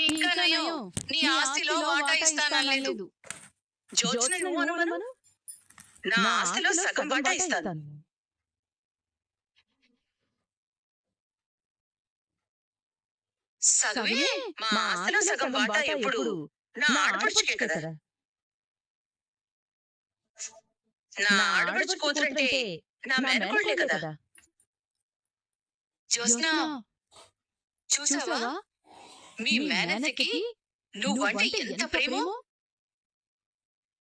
ఇంకా నయం, నీ ఆస్తిలో వాటా ఇస్తాననలేదు. జ్యోత్స్న నువ్వు అనుమను, నా ఆస్తిలో సగం వాటా ఇస్తాను. సగమే? మా ఆస్తిలో సగం వాటా ఎప్పుడు? నా ఆడపడుచుకే కదా. నా ఆడపడుచు కూతురంటే నా మేనకోడలే కదా. జ్యోత్స్న, చూసావా? మీ మేనత్తకి నువ్వంటే ఎంత ప్రేమో.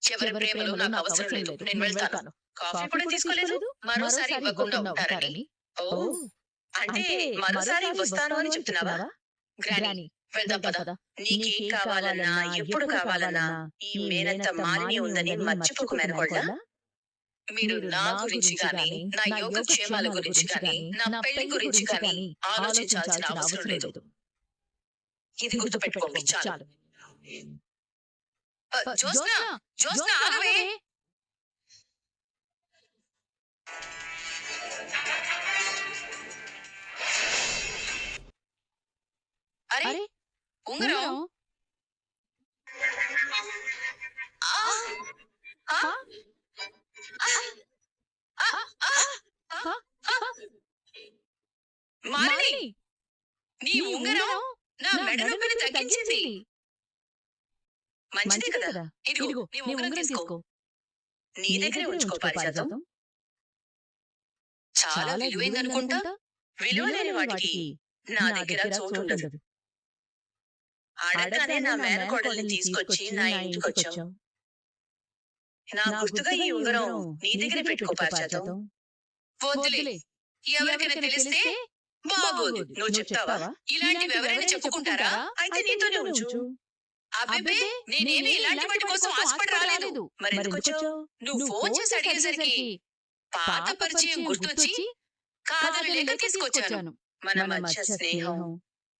ఎవరి ప్రేమలో నాకు అవసరం లేదు, నేను వెళ్తాను. కాఫీ కూడా తీసుకోలేదు, మరోసారి ఇవ్వకుండా ఉంటారని. ఓ, అంటే మరోసారి వస్తాను అని చెప్తున్నావా? గ్రానీ, వెళ్దాం పద. నీకేం కావాలన్నా, ఎప్పుడు కావాలన్నా ఈ మేనత్త మాలిని ఉందని మర్చిపోకు మేనకోళ్ళ. మీరు నా గురించి గాని, నా యోగక్షేమాల గురించి గాని, నా పెళ్లి గురించి గాని ఆలోచించాల్సిన అవసరం లేదు. ఇది గుర్తుపెట్టుకోండి చాలు. జ్యోత్స్న, జ్యోత్స్న ఆగవే. అరే, ఉంగరం. మాలిని, నీ ఉంగరం నా మెడ నొప్పిని తగ్గించింది. మంచిదే కదా. ఇదిగో నీ ఉంగరం తీసుకో. నీ దగ్గరే ఉంచుకో పారిజాతం. చాలా విలువైందనుకుంటా. విలువ లేని వాటికి నా దగ్గర చోటు ఉండదు. అడగగానే నా మేనకోడల్ని తీసుకొచ్చి నా ఇంటికొచ్చావు. నా గుర్తుగా ఈ ఉంగరం నీ దగ్గరే పెట్టుకో పారిజాతం. వద్దులే, ఎవరికైనా తెలిస్తే బాగోదు. నువ్వు చెప్తావా? ఇలాంటివి ఎవరైనా చెప్పుకుంటారా? అయితే నీతోనే ఉంచు. అబ్బే, నేనేమి ఇలాంటి వాటి కోసం ఆశపడి రాలేదు. మరెందుకొచ్చావు? నువ్వు ఫోన్ చేసి అడిగేసరికి పాత పరిచయం గుర్తొచ్చి కాదనలేక తీసుకొచ్చాను. మన మధ్య స్నేహం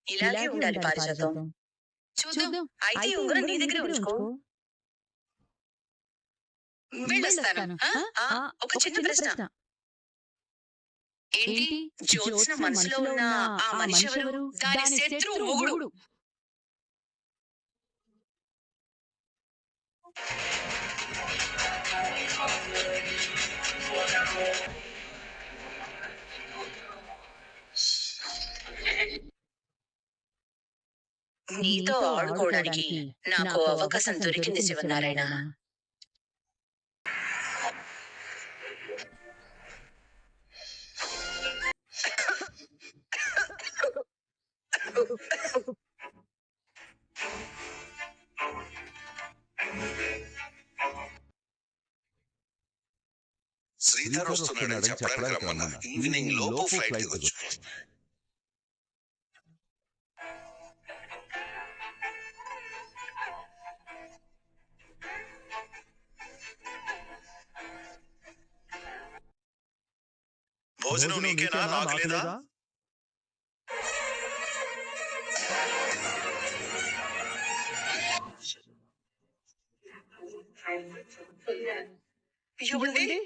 ఇలాగే ఉండాలి పారిజాతం. చూద్దాం. అయితే ఈ ఉంగరం నీ దగ్గరే ఉంచుకో. వెళ్ళొస్తాను. ఒక చిన్న ప్రశ్న. ఏంటి? జ్యోత్స్న మనసులో ఉన్న ఆ మనిషి ఎవరు? దాని శత్రువు మొగుడు. నీతో ఆడుకోవడానికి నాకు అవకాశం దొరికింది శివనారాయణ. శ్రీధర్ వస్తున్నాడని చెప్పడానికి రమ్మన్నాను. ఈవినింగ్ లోపు ఫ్లైట్ దిగొచ్చు. భోజనం నీకేనా, నాకు లేదా? ఎవరండి?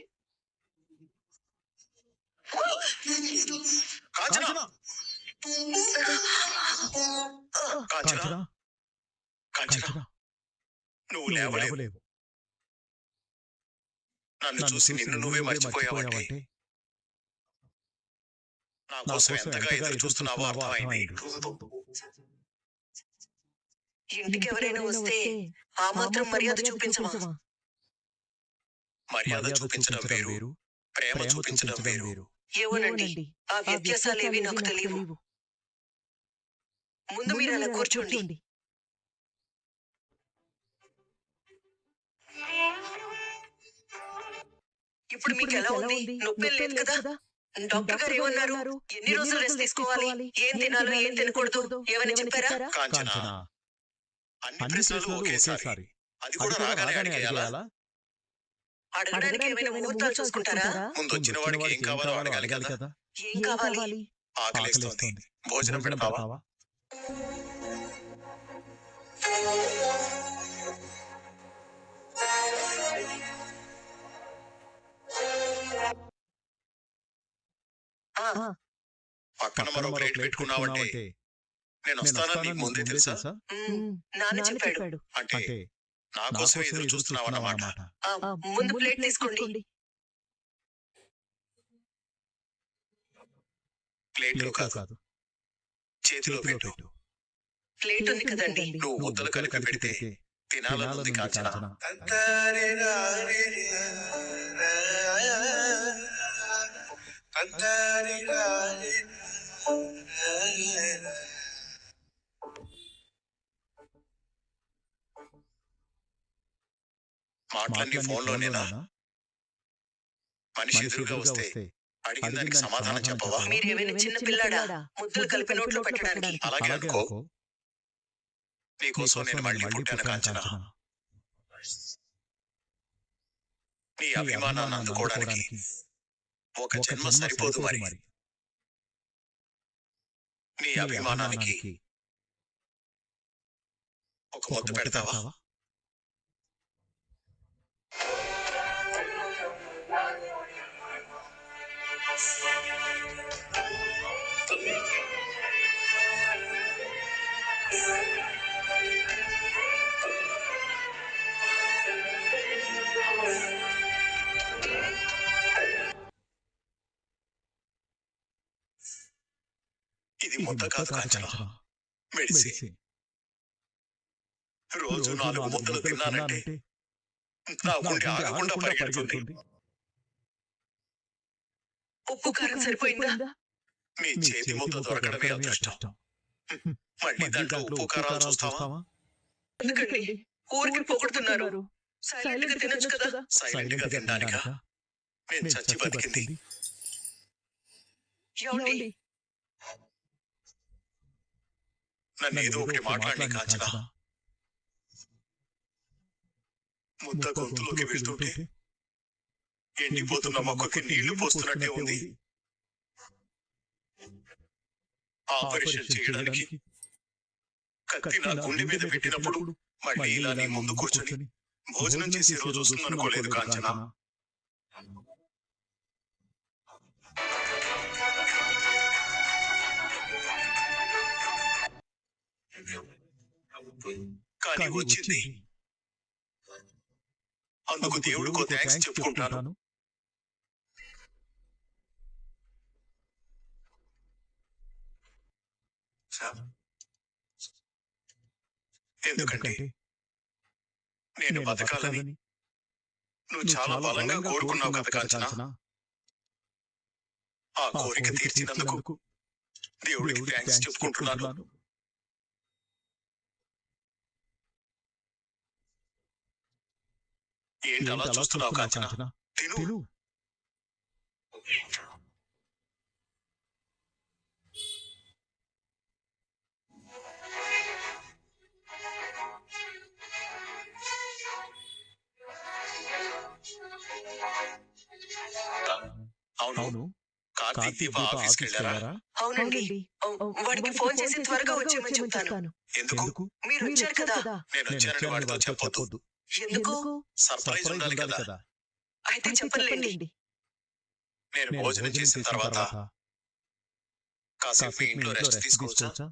కాంచనా, కాంచనా, కాంచనా, నువ్వు లేవలేవు. నన్ను చూసి నిన్ను నువ్వే మర్చిపోయావంటే నా కోసం ఎంతగా ఎదురు చూస్తున్నావో అర్థమైంది. ఇంటికి ఎవరైనా వస్తే ఆ మాత్రం మర్యాద చూపించమా? మర్యాద చూపించడం వేరు, ప్రేమ చూపించడం వేరు. ఏమోనండి, ఆ వ్యత్యాసాలేవి నాకు తెలియవు. ముందు మీరు అలా కూర్చోండి. ఇప్పుడు మీకు ఎలా ఉంది? నొప్పి లేదు కదా? డాక్టర్ గారు ఏమన్నారు? ఎన్ని రోజులు రెస్ట్ తీసుకోవాలి? ఏం తినాలో ఏం తినకూడదు ఏమని చెప్పారా? కాంచనా, అన్ని ప్రశ్నలు ఒకేసారి, అది కూడా రాగానే అడిగేయాలా? అడగడానికి ఏమైనా ముహూర్తాలు చూసుకుంటారా? ముందు వచ్చిన వాడికి ఏం కావాలో అడగాలి కదా. ఏం కావాలి? ఆకలిస్తోంది, భోజనం పెడతావా? పక్కన మరో ప్లేట్ పెట్టుకున్నావంటే నేను వస్తానని నీకు ముందే తెలుసా? నాన్న చెప్పాడు. అంటే నా కోసం ఎదురు చూస్తున్నావన్నమాట. ముందు ప్లేట్ తీసుకోండి. ప్లేట్లో కాదు, చేతిలో పెట్టు. ప్లేట్ ఉంది కదండి, నువ్వు ముద్దలు కలిపి పెడితే తినాలనుంది కాంచన. మాటలన్నీ ఫోన్లోనేనా? మనిషి ఎదురుగా వస్తే అడిగిన దానికి సమాధానం చెప్పవా? మీరేమైనా చిన్న పిల్లాడా ముద్దలు కలిపి నోట్లో పెట్టడానికి? అలాగే అనుకో. నీకోసం నేను మళ్ళీ పుట్టాను కాంచన. నీ అభిమానాన్ని అందుకోవడానికి ఒక జన్మ సరిపోదు మరి. నీ అభిమానానికి ఒక ముద్దు పెడతావా? ఇది ముద్ద కాదు కాంచన, మెడిసిన్. రోజు 4 ముద్దలు తిన్నానంటే నా గుండె ఆగకుండా పరిగెడుతుంది. ఉప్పు కారం సరిపోయిందా? మీ చేతి ముద్ద దొరకడమే అదృష్టం. మళ్ళీ దాంట్లో ఉప్పు కారాలు చూస్తావా? ఎందుకండి ఊరికి పొగుడుతున్నారు? సైలెంట్ గా తినొచ్చు కదా. సైలెంట్ గా తినడానికా నేను చచ్చి బతికింది? ఏమండి, నన్ను ఏదో ఒకటి మాట్లాడి కాంచన. ముద్ద గొంతులోకి వెళ్తుంటే ఎండిపోతున్న మొక్కకి నీళ్లు పోస్తున్నట్టే ఉంది. ఆపరేషన్ చేయడానికి కత్తి నా గుండె మీద పెట్టినప్పుడు మళ్ళీ ఇలా నీ ముందు కూర్చొని భోజనం చేసే రోజు వస్తుందనుకోలేదు కాంచన. కానీ వచ్చింది. అందుకు దేవుడికో థ్యాంక్స్ చెప్పుకుంటాను. ఎందుకంటే నేను బతకాలని నువ్వు చాలా బలంగా కోరుకున్నావు కదా కాంచన. ఆ కోరిక తీర్చినందుకు దేవుడికి థ్యాంక్స్ చెప్పుకుంటున్నాను. ఏంటి అలా చూస్తున్నావు కాంచన? తిను. అవును, కార్తీక్ దీప ఆఫీస్కి వెళ్ళారా? అవునండి, వాడికి ఫోన్ చేసి త్వరగా వచ్చేయమని చెప్తాను. ఎందుకు? మీరు వచ్చారు కదా. నేను వచ్చానని వాడితో చెప్పొద్దు. ఎందుకు? సర్ప్రైజ్ ఉండాలి కదా. అయితే చెప్పలేండి. నేను భోజనం చేసిన తర్వాత కాసేపు మీ ఇంట్లో రెస్ట్ తీసుకోవచ్చా?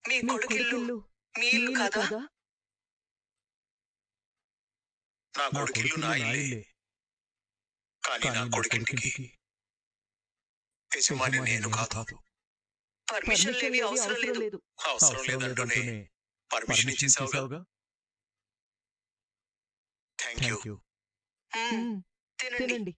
మీ కొడుకిల్లు మీ ఇల్లు కాదా? నా కొడుకిల్లు నా ఇల్లే. కానీ నా కొడుకింటికి యజమాని నేను కాదు. పర్మిషన్ లేవి అవసరం లేదు. అవసరం లేదంటూనే పర్మిషన్ ఇచ్చేసావుగా. Thank you. తినండి.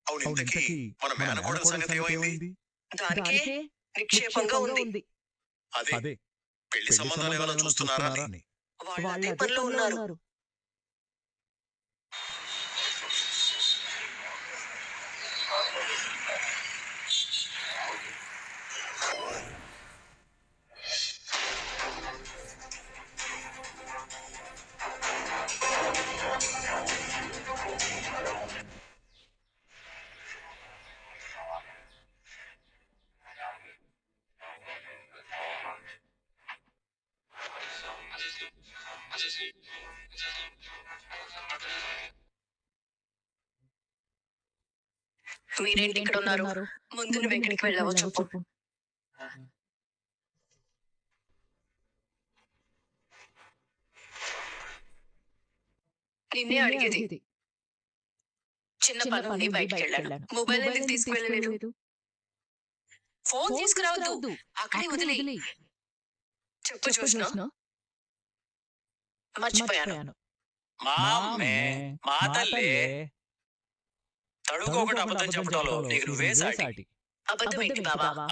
అవును, ఇంతకీ మన మేనకోడల సంగతి ఏమైంది? దానికే నిక్షేపంగా ఉంది. అదే పెళ్లి సంబంధాలు ఏమైనా చూస్తున్నారా అని. వాళ్ళు అదే పనిలో ఉన్నారు. మీరేంటి ఇక్కడ ఉన్నారు? ముందు నువ్వు ఎక్కడికి వెళ్ళావో చెప్పు. నిన్నే అడిగేది. చిన్న పని ఉండి బయటికి వెళ్ళాను. మొబైల్ ఎందుకు తీసుకువెళ్ళలేదు? ఫోన్ తీసుకురావద్దు, అక్కడే వదిలేయ్. చెప్పు చూసినా మర్చిపోయాను. మా తల్లి తడుకోకుండా అబద్ధం చెప్పడంలో నీకు నువ్వే సాటి. అబద్ధం ఏంటి బావా?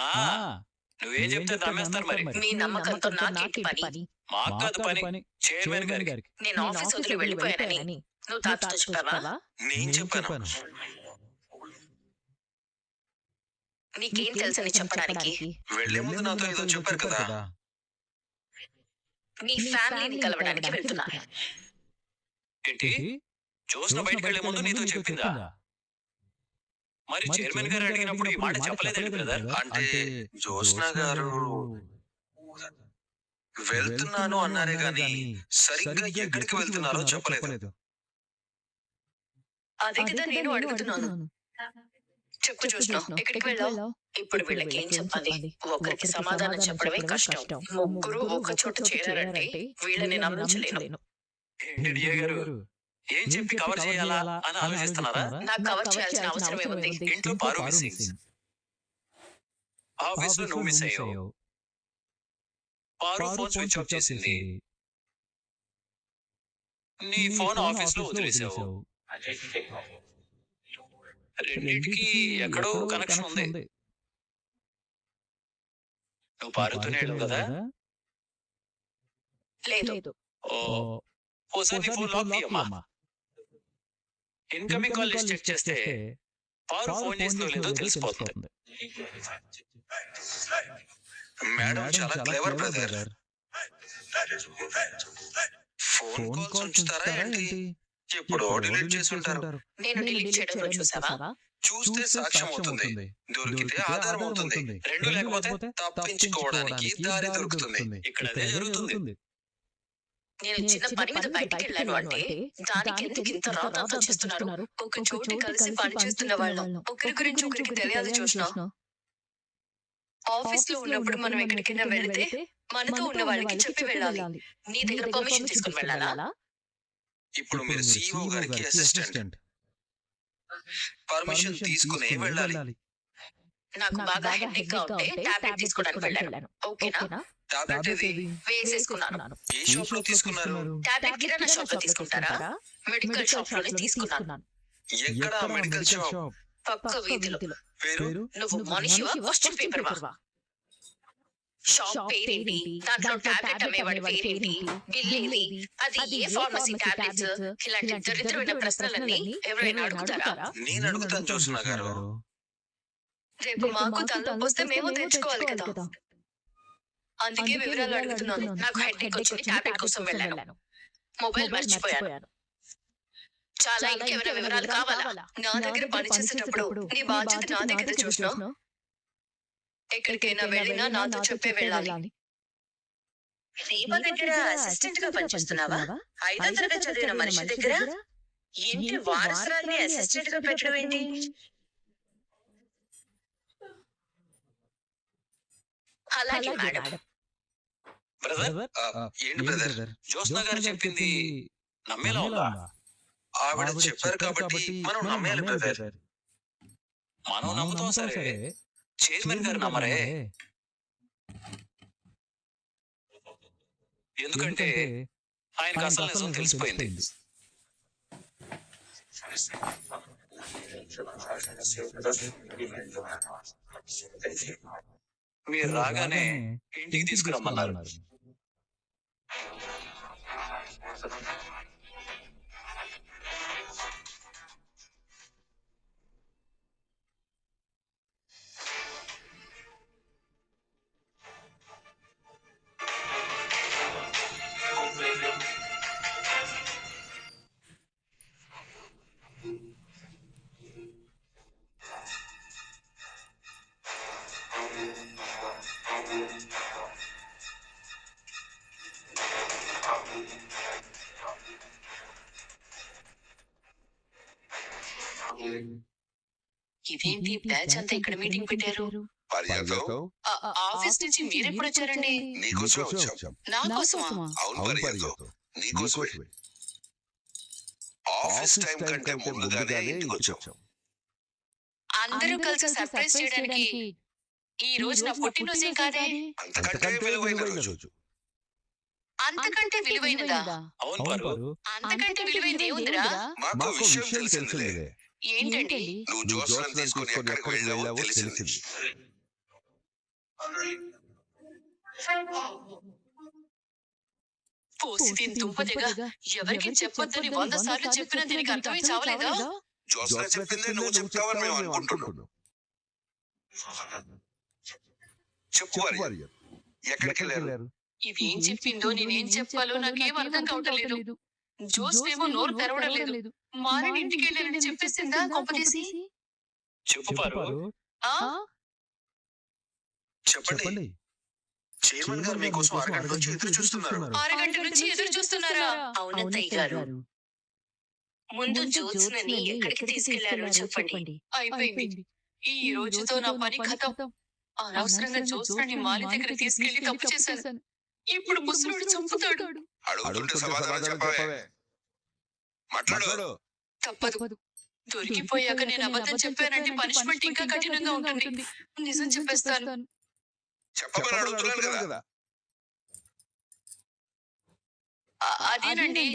నువ్వేం చెప్తే నమ్మేస్తారు మరి. మీ నమ్మకంతో నాకేంటి పని? మాకు కాదు పని, చైర్మన్ గారికి. నేను ఆఫీస్ వదిలి వెళ్ళిపోయానని నువ్వు తాతతో చెప్పావా? నేను చెప్పాను. నీకేం తెలుసని చెప్పడానికి? వెళ్లే ముందు నాతో ఏదో చెప్పారు కదా. నీ ఫ్యామిలీని కలవడానికి వెళ్తున్నా. ఏంటి? జోస్న బయటకు వెళ్లే ముందు నీతో చెప్పిందా? మరి చైర్మన్ గారు అడిగినప్పుడు ఈ మాట చెప్పలేదు బ్రదర్. అంటే జోస్న గారు వెళ్తున్నాను అన్నారే గాని సరిగ్గా ఎక్కడికి వెళ్తున్నారో చెప్పలేదు. అదే కదా నేను అడుగుతున్నాను. చెప్పు చూసినా ఎక్కడికి వెళ్ళావు? ఇప్పుడు వీళ్ళకి ఏం చెప్పాలి? ఒకరికి సమాధానం చెప్పడమే కష్టం. ముగ్గురు ఒక చోట చేరారంటే వీళ్ళని నమ్మించలేను. ఏంటి డియో గారు, ఏం చెప్పి కవర్ చేయాలా అని ఆలోచిస్తున్నారా? నాకు కవర్ చేయాల్సిన అవసరం ఏముంది? ఇంట్లో పారు మిస్సింగ్, ఆఫీస్ లో నువ్వు మిస్ అయ్యావు, పారు ఫోన్ స్విచ్ ఆఫ్ చేసింది, నీ ఫోన్ ఆఫీస్ లో వదిలేసావు. రెండింటికి ఎక్కడో కనెక్షన్ ఉంది. నువ్వు పారుతూనే వెళ్ళవు కదా? లేదు. ఓసారి నీ ఫోన్ లాక్ తీయమ్మా. ఇన్కమింగ్ కాల్ లిస్ట్ చెక్ చేస్తే పారు ఫోన్ చేస్తుందో లేదో తెలిసిపోతుంది. మేడం చాలా క్లెవర్ బ్రదర్. ఫోన్ కాల్స్ ఉంచుతారా ఏంటి? ఎప్పుడో డిలీట్ చేసి ఉంటారు. నేను డిలీట్ చేయడం చూసావా? చూస్తే సాక్ష్యం అవుతుంది, దొరికితే ఆధారం అవుతుంది, రెండు లేకపోతే తప్పించుకోవడానికి దారి దొరుకుతుంది. ఇక్కడ అదే జరుగుతుంది. నేను చిన్న పని మీద బయటికి వెళ్ళాను అంటే దానికి ఎందుకు ఇంత రాద్ధాంతం చేస్తున్నారు? ఒక చోటు కలిసి పని చేస్తున్న వాళ్ళం ఒకరి గురించి ఒకరికి తెలియాలి చూసినా. ఆఫీస్ లో ఉన్నప్పుడు మనం ఎక్కడికైనా వెళితే మనతో ఉన్న వాళ్ళకి చెప్పి వెళ్ళాలి. నీ దగ్గర పర్మిషన్ తీసుకుని వెళ్ళాలా? ఇప్పుడు మీరు CEO గారికి అసిస్టెంట్, పర్మిషన్ తీసుకునే వెళ్ళాలి. నాకు బాగా హెడేక్ గా ఉంటే టాబ్లెట్ తీసుకోవడానికి వెళ్ళాను. ఓకేనా? టాబ్లెట్ ఏది? వేసేసుకున్నాను. ఏ షాప్ లో తీసుకున్నారు? టాబ్లెట్ కిరాణా షాప్ లో తీసుకుంటారా? మెడికల్ షాప్ లోనే తీసుకున్నాను. ఎక్కడ మెడికల్ షాప్? పక్క వీధిలో. పేరు? నువ్వు మనిషివా క్వశ్చన్ పేపర్ వా? షాప్ పేరేంటి? దాంట్లో టాబ్లెట్ అమ్మేవాడి పేరేంటి? బిల్ ఏది? అది ఏ ఫార్మసీ టాబ్లెట్స్? ఇలాంటి దరిద్రమైన ప్రశ్నలన్నీ ఎవరైనా అడుగుతారా? నేను అడుగుతాను జోస్నా గారు. రేపు మాకు తలనొప్పి వస్తే మేము తెచ్చుకోవాలి కదా. అందుకే వివరాలు అడుగుతున్నాను. నాకు హెడేక్ వచ్చింది, టాబ్లెట్ కోసం వెళ్ళాను. మొబైల్ మర్చిపోయాను. చాలా ఇంకేమైనా వివరాలు కావాలా? నా దగ్గర పని చేసేటప్పుడు నీ బాధ్యత నా దగ్గర చూసినా. ఎక్కడికైనా వెళ్ళినా నాతో చెప్పే వెళ్ళాలి. దీప దగ్గర అసిస్టెంట్ గా పనిచేస్తున్నావా? 5వ తరగతి చదివిన మనిషి దగ్గర ఇంటి వారసురాల్ని అసిస్టెంట్ గా పెట్టడం ఏంటి? అలాగే మేడం. బ్రదర్, ఏంటి బ్రదర్? జోస్నా గారు చెప్పింది నమ్మేలా ఉందా? ఆవిడ చెప్పారు కాబట్టి మనం నమ్మేయాలి బ్రదర్. మనం నమ్ముతాం సరే, చైర్మన్ గారు నమ్మరే. ఎందుకంటే ఆయనకు అసలు నిజం తెలిసిపోయింది. మీరు రాగానే ఇంటికి తీసుకురమ్మన్నారు. ఇదేంటి బ్యాచ్ అంతా ఇక్కడ మీటింగ్ పెట్టారు? పారిజాతం, ఆఫీస్ నుంచి మీరెప్పుడు వచ్చారండి? నీకోసం వచ్చాం. నా కోసమా? అవును పారిజాతం, నీకోసమే. ఆఫీస్ టైం కంటే ముందుగానే ఇంటికి వచ్చాం. అందరూ కలిసి సర్ప్రైజ్ చేయడానికి ఈ రోజు నా పుట్టినరోజే కాదే. అంతకంటే విలువైన రోజు. అంతకంటే విలువైనదా? అవును పారు. అంతకంటే విలువైనది ఏముందిరా? మాకు విషయం తెలిసిందిలే. ఏంటండి? నువ్వు జోస్లను తీసుకొని ఎక్కడికి వెళ్ళావో తెలిసింది. పోసి దీని దుంపదిగా ఎవరికి చెప్పొద్దని 100 సార్లు చెప్పినా దీనికి అర్థమై చావలేదా? జోస్న చెప్పిందే నువ్వు చెప్తావని మేము అనుకుంటున్నాం. చెప్పు వారియర్, ఎక్కడికి వెళ్ళారు? ఇది ఏం చెప్పిందో నేనేం చెప్పాలో నాకేం అర్థం కావట్లేదు. జోస్నేమో నోరు తెరవడం లేదు. మారని ఇంటికి వెళ్ళానని చెప్పేసిందా కొంపదీసి? చెప్పు పారు. ఆ? చెప్పండి. చైర్మన్ గారు మీకోసం అరగంట నుంచి ఎదురు చూస్తున్నారు. అరగంట నుంచి ఎదురు చూస్తున్నారా? అవునత్తయ్య గారు. ముందు జ్యోత్స్నని ఎక్కడికి తీసుకెళ్లారో చెప్పండి. అయిపోయింది. ఈ రోజుతో నా పని ఖతం. అనవసరంగా జ్యోత్స్నని మాలి దగ్గర తీసుకెళ్లి తప్పు చేశాను. ఇప్పుడు ముసలుడు చంపుతాడు. అడుగుతుంటే సమాధానం చెప్పవే. మాట్లాడు. తప్పదు. దొరికిపోయాక నేను అబద్ధం చెప్పానంటే పనిష్మెంట్ ఇంకా కఠినంగా ఉంటుంది. నిజం చెప్పేస్తాను. చెప్పమని అడుగుతున్నాను కదా. అదేనండి,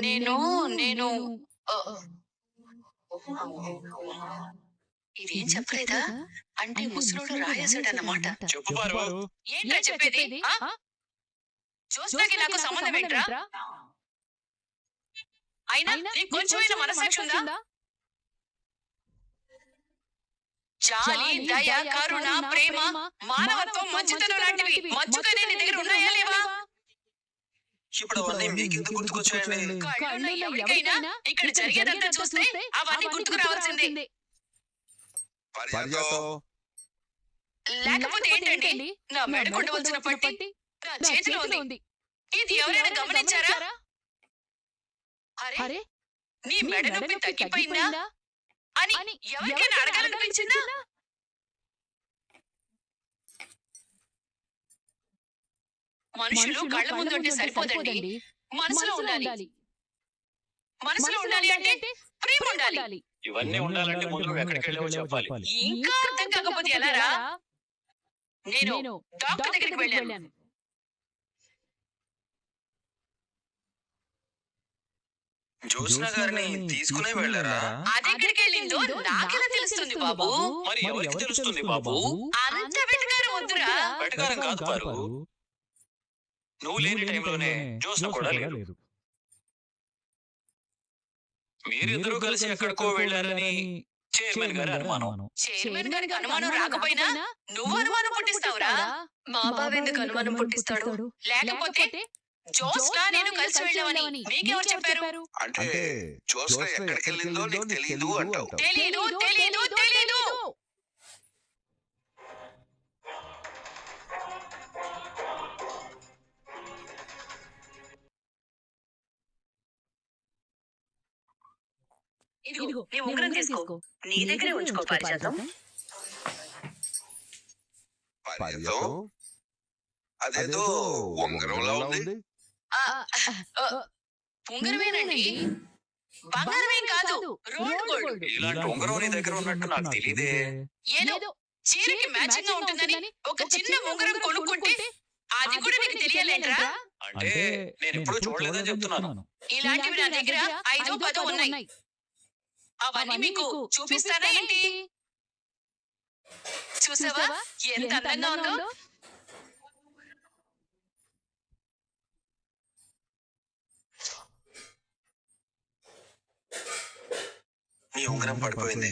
నేను ఇదేం చెప్పలేదా? అంటే ముసలోడు రాయేశాడన్నమాట. చెప్పు పారు. ఏంట్రా చెప్పేది? జోస్నాకి నాకు సంబంధం ఏంట్రా? అయినా నీకు కొంచెమైనా మనసాక్షి ఉందా? జాలి, దయ, కరుణ, ప్రేమ, మానవత్వం, మంచితనం లాంటివి మచ్చుకనే నీ దగ్గర ఉన్నాయా లేవా? ఇప్పుడు అవన్నీ మీకెందుకు గుర్తుకొచ్చాయండి? కళ్ళున్న ఎవరికైనా ఇక్కడ జరిగేదంతా చూస్తే అవన్నీ గుర్తుకు రావాల్సిందే. పారిజాతం, లేకపోతే ఏంటండి? నా మెడకు ఉండవలసిన పట్టి నా చేతిలో ఉంది. ఇది ఎవరైనా గమనించారా? అరే, నీ మెడ నొప్పి తగ్గిపోయిందా అని ఎవరికైనా అడగాలనిపించిందా? మనుషులు కళ్ళ ముందు ఉంటే సరిపోదండి, మనసులో ఉండాలి. మనసులో ఉండాలి అంటే ప్రేమ ఉండాలి. ఇవన్నీ ఉండాలంటే ముందు నువ్వు ఎక్కడికి వెళ్ళావో చెప్పాలి. ఇంకా అర్థం కాకపోతే ఎలారా? నేను డాక్టర్ దగ్గరికి వెళ్ళాను. జోస్న గారిని తీసుకునే వెళ్ళారా? అది ఎక్కడికి వెళ్ళిందో నాకెలా తెలుస్తుంది బాబు? మరి ఎవరికి తెలుస్తుంది బాబు? అంత వెటకారం వద్దురా. వెటకారం కాదు పారు. నువ్వు లేని టైంలోనే జోస్న కూడా లేదు. మీరిద్దరూ కలిసి ఎక్కడికో వెళ్ళారని చైర్మన్ గారి అనుమానం. చైర్మన్ గారికి అనుమానం రాకపోయినా నువ్వు అనుమానం పుట్టిస్తావురా? మా బావ ఎందుకు అనుమానం పుట్టిస్తాడు? లేకపోతే జోస్న నేను కలిసి వెళ్ళామని మీకెవరు చెప్పారు? అంటే జోస్న ఎక్కడికి వెళ్ళిందో నీకు తెలియదు అంటావు. తెలీదు. ఇదిగో నీ ఉంగరం తీసుకో. నీ దగ్గరే ఉంచుకో పారిజాతం. పారిజాతం, అదేదో ఉంగరంలా ఉంది. ఉంగరమేనండి, బంగారమేం కాదు, రోల్డ్ గోల్డ్. ఇలాంటి ఉంగరం నీ దగ్గర ఉన్నట్టు నాకు తెలియదే. ఏదో చీరకి మ్యాచింగ్ గా ఉంటుందని ఒక చిన్న ఉంగరం కొనుక్కుంటే అది కూడా నీకు తెలియలేంట్రా? అంటే నేను ఎప్పుడు చూడలేదని చెప్తున్నాను. ఇలాంటివి నా దగ్గర 5-10 ఉన్నాయి. అవన్నీ మీకు చూపిస్తానా ఏంటి? చూసావా ఎంత అందంగా ఉందో? నీ ఉంగరం పడిపోయింది.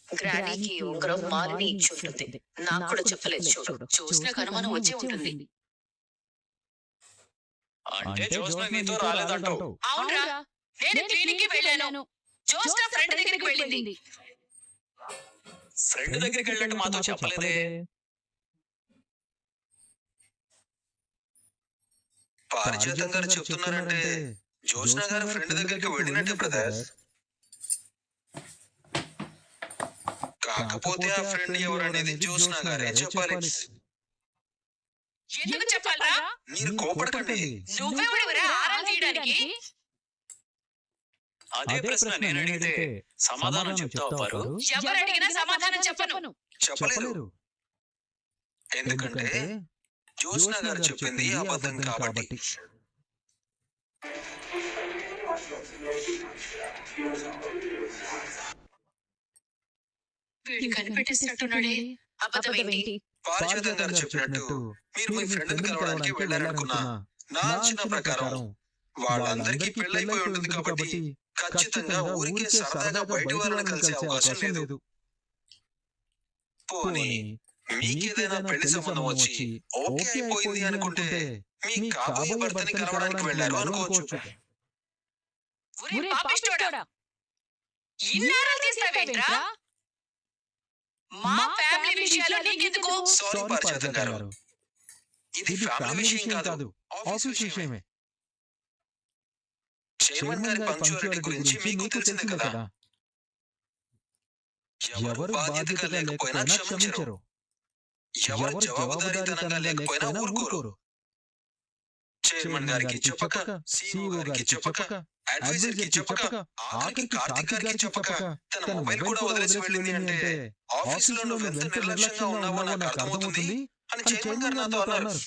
గ్రానీకి ఉంగరం మాలిని ఇచ్చి ఉంటుంది. నాకు కూడా చెప్పలేదు చూడు. చూసిన అనుమానం వచ్చి ఉంటుంది. అంటే జోస్న నీతో రాలేదంటావు. అవునరా, నేను క్లినిక్ కి వెళ్ళాను. జోస్న ఫ్రెండ్ దగ్గరికి వెళ్ళింది. ఫ్రెండ్ దగ్గరికి వెళ్ళినట్టు మాతో చెప్పలేదే. పారిజాతం గారు చెప్తున్నారంటే జ్యోత్స్న గారు ఫ్రెండ్ దగ్గరికి వెళ్ళినట్టే బ్రదర్. కాకపోతే ఆ ఫ్రెండ్ ఎవరనేది జ్యోత్స్న గారే చెప్పాలి. ఎందుకు చెప్పాలరా? మీరు కోపడకండి. నువ్వెవడివిరా ఆరాలు తీయడానికి? అదే ప్రశ్న నేను అడిగితే సమాధానం చెప్తావా పారు? ఎవరు అడిగినా సమాధానం చెప్పను. చెప్పలేరు. ఎందుకంటే జ్యోత్స్న గారు చెప్పింది అబద్ధం కాబట్టి. వీడు కనిపెట్టేసినట్టున్నాడే. అబద్ధం ఏంటి? పారిజాతం గారు చెప్పినట్టు మీరు మీ ఫ్రెండ్ కలవడానికి వెళ్ళారనుకున్నా. నా అంచనా ప్రకారం వాళ్ళందరికీ పెళ్ళైపోయి ఉంటుంది కాబట్టి ఖచ్చితంగా ఊరికే సరదాగా బయట వాళ్ళని కలిసే అవకాశం లేదు. పోనీ మీకేదైనా పెళ్లి సంబంధం వచ్చి ఓకే అయిపోయింది అనుకుంటే మీ కాబోయే భర్తని కలవడానికి వెళ్ళారు అనుకోవచ్చు. ఒరే పాపిష్టోడా, ఇన్నారాలు తీస్తావేంట్రా? మా ఫ్యామిలీ విషయాలు నీకెందుకు? సారీ పారిజాతం గారు, ఇది ఫ్యామిలీ విషయం కాదు, ఆఫీస్ విషయమే. చైర్మన్ గారి పంక్చువాలిటీ గురించి మీకు తెలిసిందే కదా. ఎవరు బాధ్యతగా లేకపోయినా క్షమించరు, ఎవరు జవాబుదారీతనంగా లేకపోయినా ఊరుకోరు. చైర్మన్ గారికి చెప్పక, CEO గారికి చెప్పక, అడ్వైజర్ కి చెప్పక, ఆఖరికి కార్తిక్ గారికి చెప్పక తన మొబైల్ కూడా వదిలేసి వెళ్ళింది అంటే ఆఫీసులో నువ్వు ఎంత నిర్లక్ష్యంగా ఉన్నావో నాకు అర్థమవుతుంది అని చైర్మన్ గారు నాతో అన్నారు.